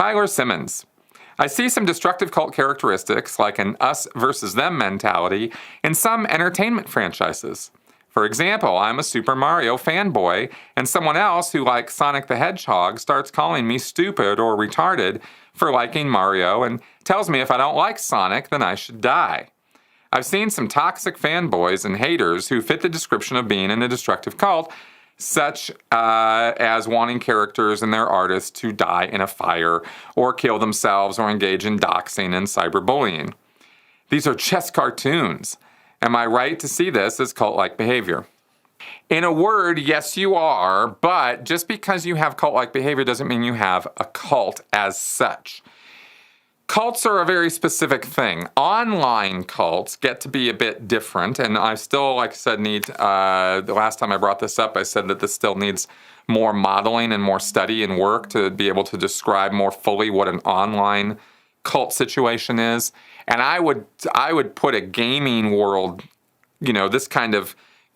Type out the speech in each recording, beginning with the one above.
Tyler Simmons. I see some destructive cult characteristics, like an us versus them mentality, in some entertainment franchises. For example, I'm a Super Mario fanboy, and someone else who likes Sonic the Hedgehog starts calling me stupid or retarded for liking Mario and tells me if I don't like Sonic, then I should die. I've seen some toxic fanboys and haters who fit the description of being in a destructive cult, such as wanting characters and their artists to die in a fire or kill themselves or engage in doxing and cyberbullying. These are just cartoons. Am I right to see this as cult-like behavior? In a word, yes, you are, but just because you have cult-like behavior doesn't mean you have a cult as such. Cults are a very specific thing. Online cults get to be a bit different, and I still, like I said, the last time I brought this up, I said that this still needs more modeling and more study and work to be able to describe more fully what an online cult situation is. And I would put a gaming world, this kind of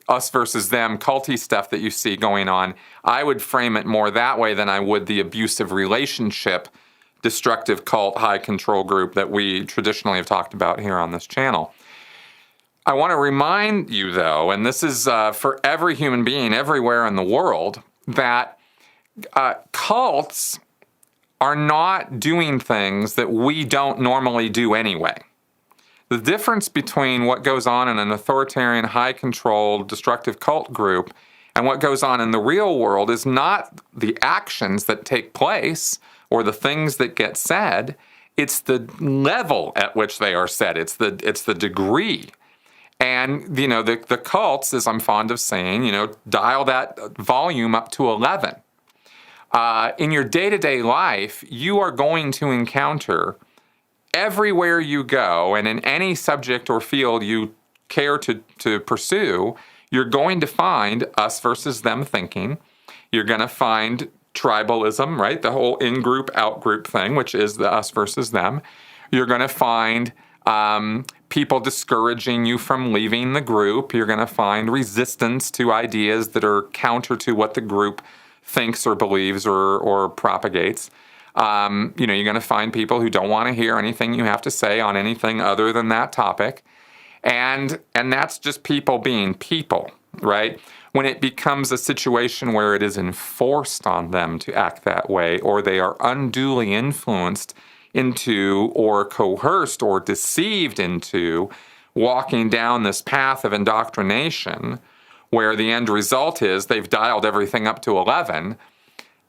us versus them culty stuff that you see going on, I would frame it more that way than I would the abusive relationship, destructive cult, high control group that we traditionally have talked about here on this channel. I want to remind you, though, and this is for every human being everywhere in the world, that cults are not doing things that we don't normally do anyway. The difference between what goes on in an authoritarian, high-control, destructive cult group and what goes on in the real world is not the actions that take place or the things that get said. It's the level at which they are said. It's the degree. And, the cults, as I'm fond of saying, dial that volume up to 11. In your day-to-day life, you are going to encounter everywhere you go, and in any subject or field you care to pursue, you're going to find us versus them thinking. You're going to find tribalism, right? The whole in-group, out-group thing, which is the us versus them. You're going to find people discouraging you from leaving the group. You're going to find resistance to ideas that are counter to what the group thinks or believes or propagates. You're going to find people who don't want to hear anything you have to say on anything other than that topic. And that's just people being people, right? When it becomes a situation where it is enforced on them to act that way, or they are unduly influenced into or coerced or deceived into walking down this path of indoctrination, where the end result is they've dialed everything up to 11,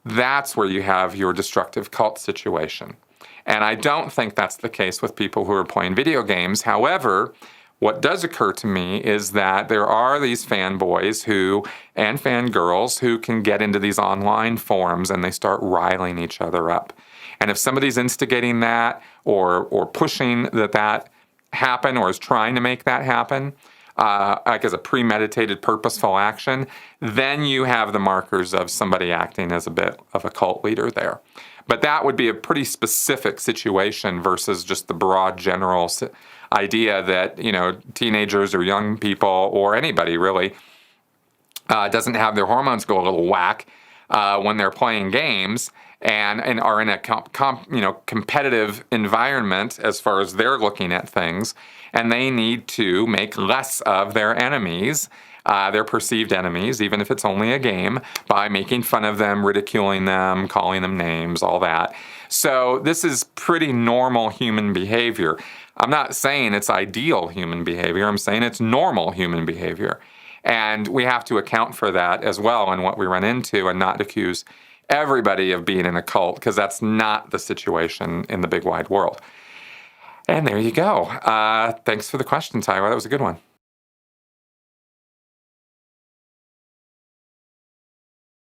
that's where you have your destructive cult situation. And I don't think that's the case with people who are playing video games. However, what does occur to me is that there are these fanboys and fangirls who can get into these online forums and they start riling each other up. And if somebody's instigating that or pushing that happen or is trying to make that happen, like as a premeditated, purposeful action, then you have the markers of somebody acting as a bit of a cult leader there. But that would be a pretty specific situation versus just the broad general idea that, teenagers or young people or anybody really doesn't have their hormones go a little whack when they're playing games and are in a competitive environment as far as they're looking at things, and they need to make less of their enemies, their perceived enemies, even if it's only a game, by making fun of them, ridiculing them, calling them names, all that. So this is pretty normal human behavior. I'm not saying it's ideal human behavior. I'm saying it's normal human behavior. And we have to account for that as well in what we run into and not accuse everybody of being in a cult, because that's not the situation in the big wide world. And there you go. Thanks for the question, Tyler. That was a good one.